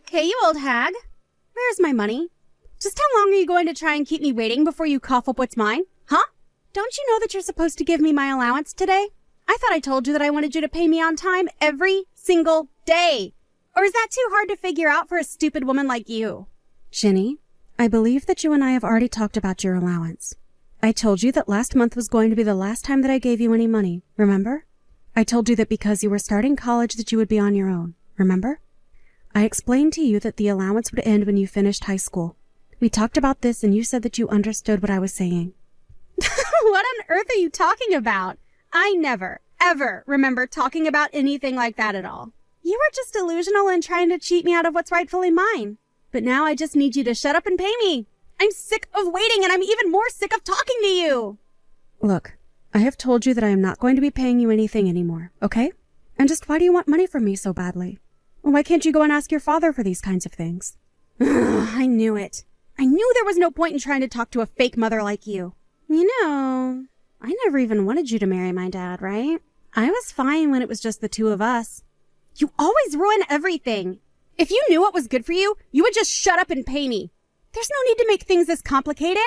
Hey, you old hag. Where's my money? Just how long are you going to try and keep me waiting before you cough up what's mine? Huh? Don't you know that you're supposed to give me my allowance today? I thought I told you that I wanted you to pay me on time every single day. Or is that too hard to figure out for a stupid woman like you? Ginny, I believe that you and I have already talked about your allowance. I told you that last month was going to be the last time that I gave you any money, remember? I told you that because you were starting college that you would be on your own, remember? I explained to you that the allowance would end when you finished high school. We talked about this and you said that you understood what I was saying. What on earth are you talking about? I never, ever remember talking about anything like that at all. You were just delusional and trying to cheat me out of what's rightfully mine. But now I just need you to shut up and pay me. I'm sick of waiting and I'm even more sick of talking to you. Look, I have told you that I am not going to be paying you anything anymore, okay? And just why do you want money from me so badly? Why can't you go and ask your father for these kinds of things? I knew it. I knew there was no point in trying to talk to a fake mother like you. You know, I never even wanted you to marry my dad, right? I was fine when it was just the two of us. You always ruin everything. If you knew what was good for you, you would just shut up and pay me. There's no need to make things this complicated.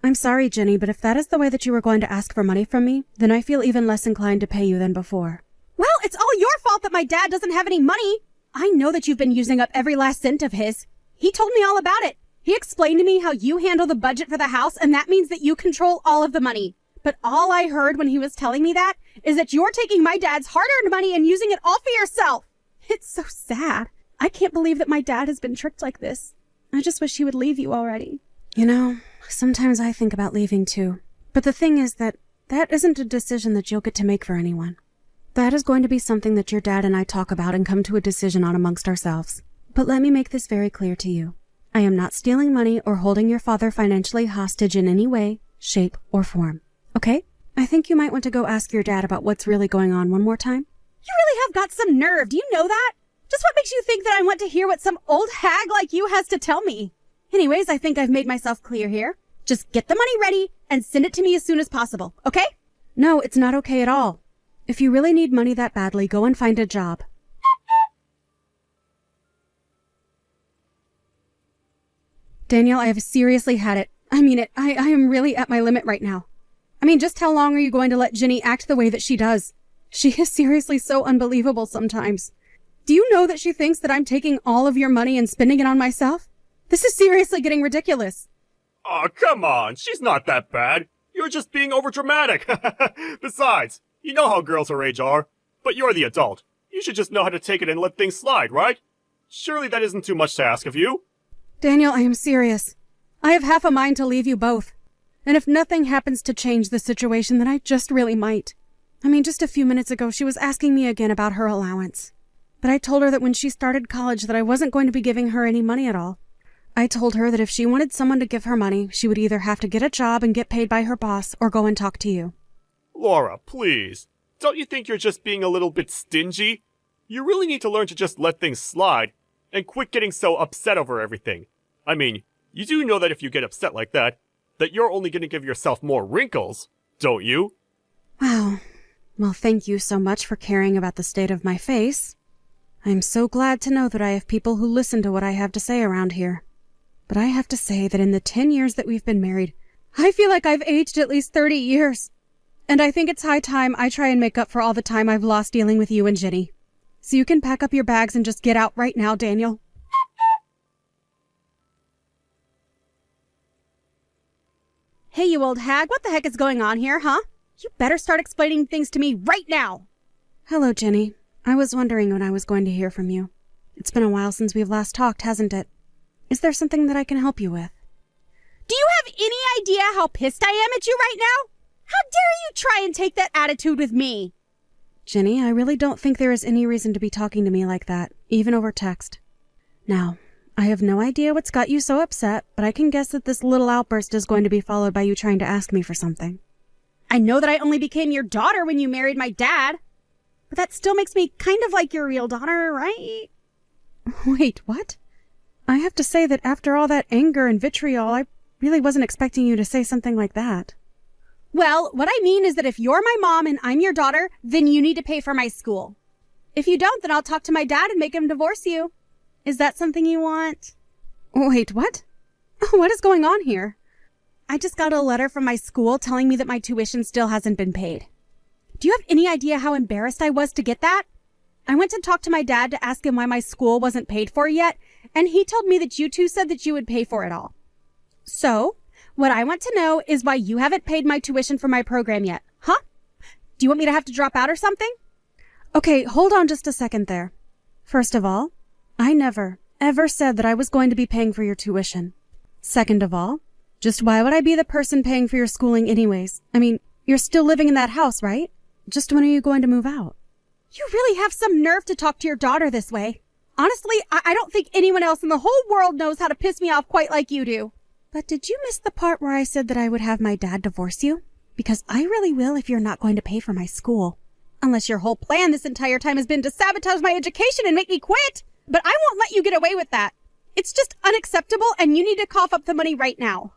I'm sorry, Jenny, but if that is the way that you were going to ask for money from me, then I feel even less inclined to pay you than before. Well, it's all your fault that my dad doesn't have any money. I know that you've been using up every last cent of his. He told me all about it. He explained to me how you handle the budget for the house, and that means that you control all of the money. But all I heard when he was telling me that is that you're taking my dad's hard-earned money and using it all for yourself. It's so sad. I can't believe that my dad has been tricked like this. I just wish he would leave you already. You know, sometimes I think about leaving too. But the thing is that isn't a decision that you'll get to make for anyone. That is going to be something that your dad and I talk about and come to a decision on amongst ourselves. But let me make this very clear to you. I am not stealing money or holding your father financially hostage in any way, shape, or form. Okay? I think you might want to go ask your dad about what's really going on one more time. You really have got some nerve. Do you know that? Just what makes you think that I want to hear what some old hag like you has to tell me? Anyways, I think I've made myself clear here. Just get the money ready and send it to me as soon as possible, okay? No, it's not okay at all. If you really need money that badly, go and find a job. Daniel, I have seriously had it. I mean it. I am really at my limit right now. I mean, just how long are you going to let Ginny act the way that she does? She is seriously so unbelievable sometimes. Do you know that she thinks that I'm taking all of your money and spending it on myself? This is seriously getting ridiculous. Oh, come on. She's not that bad. You're just being overdramatic. Besides, you know how girls her age are. But you're the adult. You should just know how to take it and let things slide, right? Surely that isn't too much to ask of you. Daniel, I am serious. I have half a mind to leave you both. And if nothing happens to change the situation, then I just really might. I mean, just a few minutes ago, she was asking me again about her allowance. But I told her that when she started college that I wasn't going to be giving her any money at all. I told her that if she wanted someone to give her money, she would either have to get a job and get paid by her boss or go and talk to you. Laura, please. Don't you think you're just being a little bit stingy? You really need to learn to just let things slide and quit getting so upset over everything. I mean, you do know that if you get upset like that you're only going to give yourself more wrinkles, don't you? Wow. Well, thank you so much for caring about the state of my face. I'm so glad to know that I have people who listen to what I have to say around here. But I have to say that in the 10 years that we've been married, I feel like I've aged at least 30 years. And I think it's high time I try and make up for all the time I've lost dealing with you and Ginny. So you can pack up your bags and just get out right now, Daniel. Hey, you old hag, what the heck is going on here, huh? You better start explaining things to me right now. Hello, Ginny. I was wondering when I was going to hear from you. It's been a while since we've last talked, hasn't it? Is there something that I can help you with? Do you have any idea how pissed I am at you right now? How dare you try and take that attitude with me? Ginny, I really don't think there is any reason to be talking to me like that, even over text. Now, I have no idea what's got you so upset, but I can guess that this little outburst is going to be followed by you trying to ask me for something. I know that I only became your daughter when you married my dad, but that still makes me kind of like your real daughter, right? Wait, what? I have to say that after all that anger and vitriol, I really wasn't expecting you to say something like that. Well, what I mean is that if you're my mom and I'm your daughter, then you need to pay for my school. If you don't, then I'll talk to my dad and make him divorce you. Is that something you want? Wait, what? What is going on here? I just got a letter from my school telling me that my tuition still hasn't been paid. Do you have any idea how embarrassed I was to get that? I went to talk to my dad to ask him why my school wasn't paid for yet, and he told me that you two said that you would pay for it all. So, what I want to know is why you haven't paid my tuition for my program yet, huh? Do you want me to have to drop out or something? Okay, hold on just a second there. First of all, I never, ever said that I was going to be paying for your tuition. Second of all, just why would I be the person paying for your schooling anyways? I mean, you're still living in that house, right? Just when are you going to move out? You really have some nerve to talk to your daughter this way. Honestly, I don't think anyone else in the whole world knows how to piss me off quite like you do. But did you miss the part where I said that I would have my dad divorce you? Because I really will if you're not going to pay for my school. Unless your whole plan this entire time has been to sabotage my education and make me quit. But I won't let you get away with that. It's just unacceptable, and you need to cough up the money right now.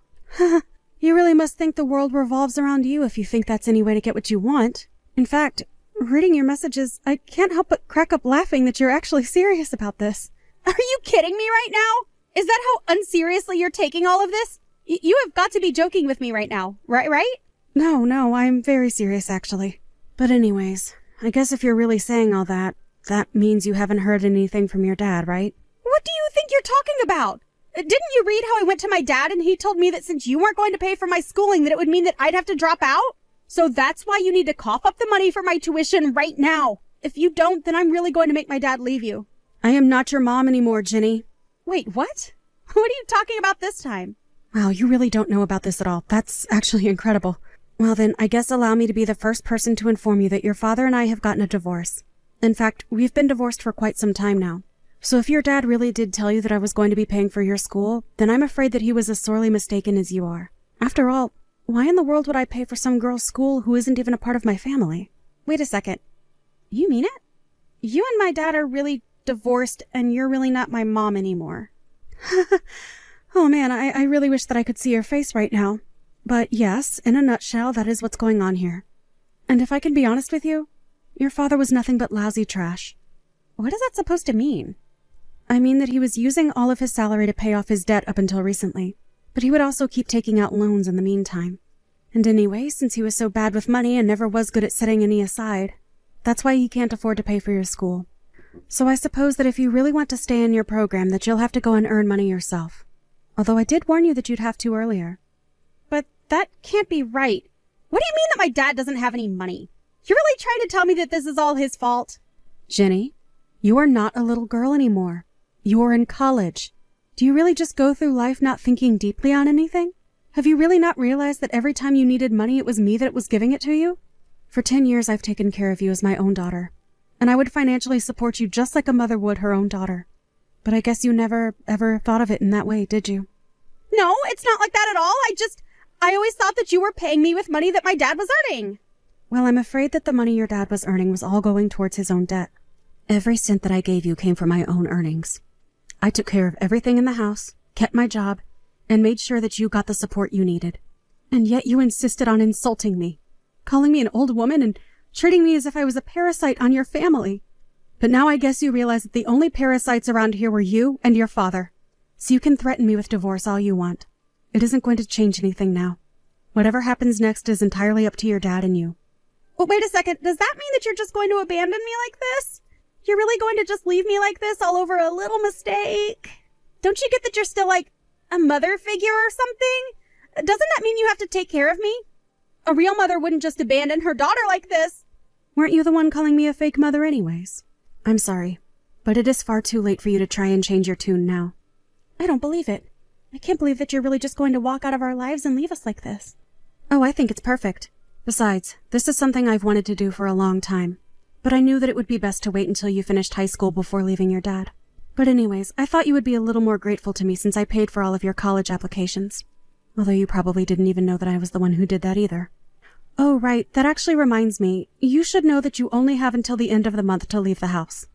You really must think the world revolves around you if you think that's any way to get what you want. In fact, reading your messages, I can't help but crack up laughing that you're actually serious about this. Are you kidding me right now? Is that how unseriously you're taking all of this? You have got to be joking with me right now, right? No, I'm very serious actually. But anyways, I guess if you're really saying all that, that means you haven't heard anything from your dad, right? What do you think you're talking about? Didn't you read how I went to my dad and he told me that since you weren't going to pay for my schooling, that it would mean that I'd have to drop out? So that's why you need to cough up the money for my tuition right now. If you don't, then I'm really going to make my dad leave you. I am not your mom anymore, Ginny. Wait, what? What are you talking about this time? Wow, you really don't know about this at all. That's actually incredible. Well then, I guess allow me to be the first person to inform you that your father and I have gotten a divorce. In fact, we've been divorced for quite some time now. So if your dad really did tell you that I was going to be paying for your school, then I'm afraid that he was as sorely mistaken as you are. After all, why in the world would I pay for some girl's school who isn't even a part of my family? Wait a second. You mean it? You and my dad are really divorced and you're really not my mom anymore. Oh man, I really wish that I could see your face right now. But yes, in a nutshell, that is what's going on here. And if I can be honest with you, your father was nothing but lousy trash. What is that supposed to mean? I mean that he was using all of his salary to pay off his debt up until recently, but he would also keep taking out loans in the meantime. And anyway, since he was so bad with money and never was good at setting any aside, that's why he can't afford to pay for your school. So I suppose that if you really want to stay in your program, that you'll have to go and earn money yourself. Although I did warn you that you'd have to earlier. But that can't be right. What do you mean that my dad doesn't have any money? You're really trying to tell me that this is all his fault? Ginny, you are not a little girl anymore. You're in college. Do you really just go through life not thinking deeply on anything? Have you really not realized that every time you needed money, it was me that was giving it to you? For 10 years, I've taken care of you as my own daughter, and I would financially support you just like a mother would her own daughter. But I guess you never, ever thought of it in that way, did you? No, it's not like that at all. I always thought that you were paying me with money that my dad was earning. Well, I'm afraid that the money your dad was earning was all going towards his own debt. Every cent that I gave you came from my own earnings. I took care of everything in the house, kept my job, and made sure that you got the support you needed. And yet you insisted on insulting me, calling me an old woman and treating me as if I was a parasite on your family. But now I guess you realize that the only parasites around here were you and your father. So you can threaten me with divorce all you want. It isn't going to change anything now. Whatever happens next is entirely up to your dad and you. Well, wait a second. Does that mean that you're just going to abandon me like this? You're really going to just leave me like this all over a little mistake? Don't you get that you're still like a mother figure or something? Doesn't that mean you have to take care of me? A real mother wouldn't just abandon her daughter like this. Weren't you the one calling me a fake mother anyways? I'm sorry, but it is far too late for you to try and change your tune now. I don't believe it. I can't believe that you're really just going to walk out of our lives and leave us like this. Oh, I think it's perfect. Besides, this is something I've wanted to do for a long time. But I knew that it would be best to wait until you finished high school before leaving your dad. But anyways, I thought you would be a little more grateful to me since I paid for all of your college applications. Although you probably didn't even know that I was the one who did that either. Oh, right, that actually reminds me. You should know that you only have until the end of the month to leave the house.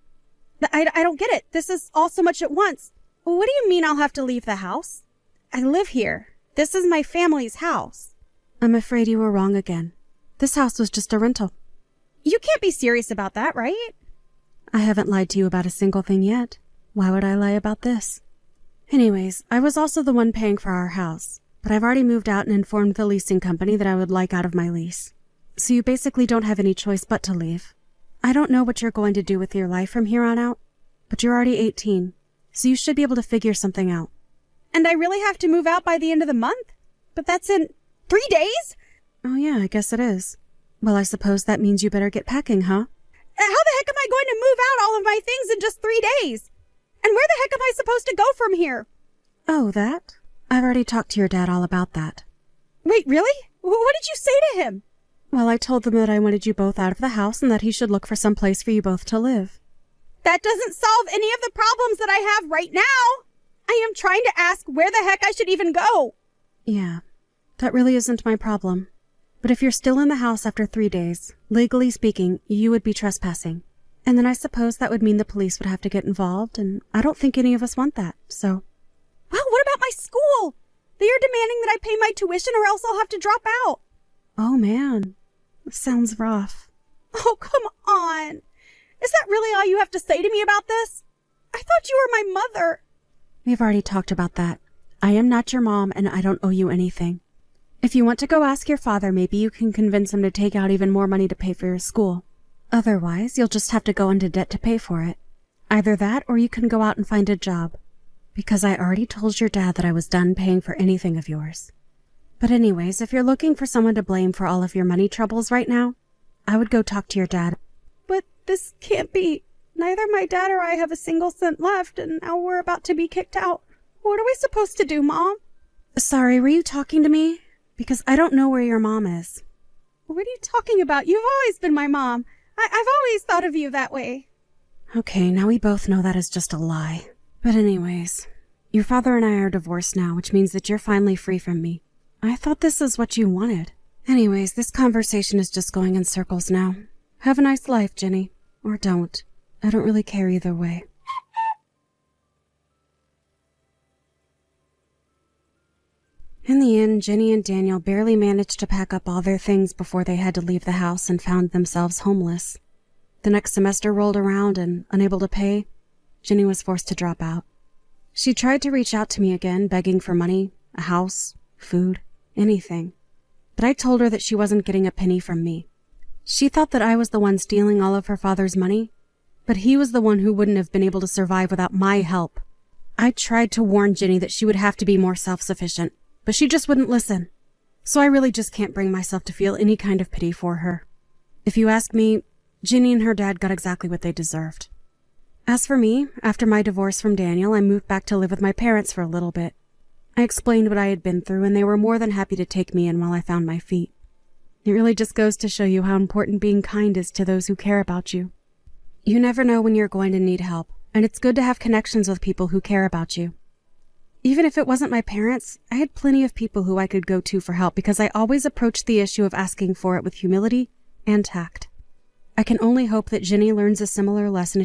I don't get it. This is all so much at once. What do you mean I'll have to leave the house? I live here. This is my family's house. I'm afraid you were wrong again. This house was just a rental. You can't be serious about that, right? I haven't lied to you about a single thing yet. Why would I lie about this? Anyways, I was also the one paying for our house, but I've already moved out and informed the leasing company that I would like out of my lease. So you basically don't have any choice but to leave. I don't know what you're going to do with your life from here on out, but you're already 18, so you should be able to figure something out. And I really have to move out by the end of the month? But that's in 3 days? Oh yeah, I guess it is. Well, I suppose that means you better get packing, huh? How the heck am I going to move out all of my things in just 3 days? And where the heck am I supposed to go from here? Oh, that? I've already talked to your dad all about that. Wait, really? What did you say to him? Well, I told them that I wanted you both out of the house and that he should look for some place for you both to live. That doesn't solve any of the problems that I have right now. I am trying to ask where the heck I should even go. Yeah, that really isn't my problem. But if you're still in the house after 3 days, legally speaking, you would be trespassing. And then I suppose that would mean the police would have to get involved, and I don't think any of us want that, so... Well, what about my school? They are demanding that I pay my tuition or else I'll have to drop out. Oh, man. Sounds rough. Oh, come on. Is that really all you have to say to me about this? I thought you were my mother. We've already talked about that. I am not your mom, and I don't owe you anything. If you want to go ask your father, maybe you can convince him to take out even more money to pay for your school. Otherwise, you'll just have to go into debt to pay for it. Either that, or you can go out and find a job. Because I already told your dad that I was done paying for anything of yours. But anyways, if you're looking for someone to blame for all of your money troubles right now, I would go talk to your dad. But this can't be. Neither my dad or I have a single cent left, and now we're about to be kicked out. What are we supposed to do, Mom? Sorry, were you talking to me? Because I don't know where your mom is. What are you talking about? You've always been my mom. I've always thought of you that way. Okay, now we both know that is just a lie. But anyways, your father and I are divorced now, which means that you're finally free from me. I thought this is what you wanted. Anyways, this conversation is just going in circles now. Have a nice life, Jenny. Or don't. I don't really care either way. In the end, Jenny and Daniel barely managed to pack up all their things before they had to leave the house and found themselves homeless. The next semester rolled around and, unable to pay, Jenny was forced to drop out. She tried to reach out to me again, begging for money, a house, food, anything. But I told her that she wasn't getting a penny from me. She thought that I was the one stealing all of her father's money, but he was the one who wouldn't have been able to survive without my help. I tried to warn Jenny that she would have to be more self-sufficient, but she just wouldn't listen. So I really just can't bring myself to feel any kind of pity for her. If you ask me, Jenny and her dad got exactly what they deserved. As for me, after my divorce from Daniel, I moved back to live with my parents for a little bit. I explained what I had been through, and they were more than happy to take me in while I found my feet. It really just goes to show you how important being kind is to those who care about you. You never know when you're going to need help, and it's good to have connections with people who care about you. Even if it wasn't my parents, I had plenty of people who I could go to for help because I always approached the issue of asking for it with humility and tact. I can only hope that Jenny learns a similar lesson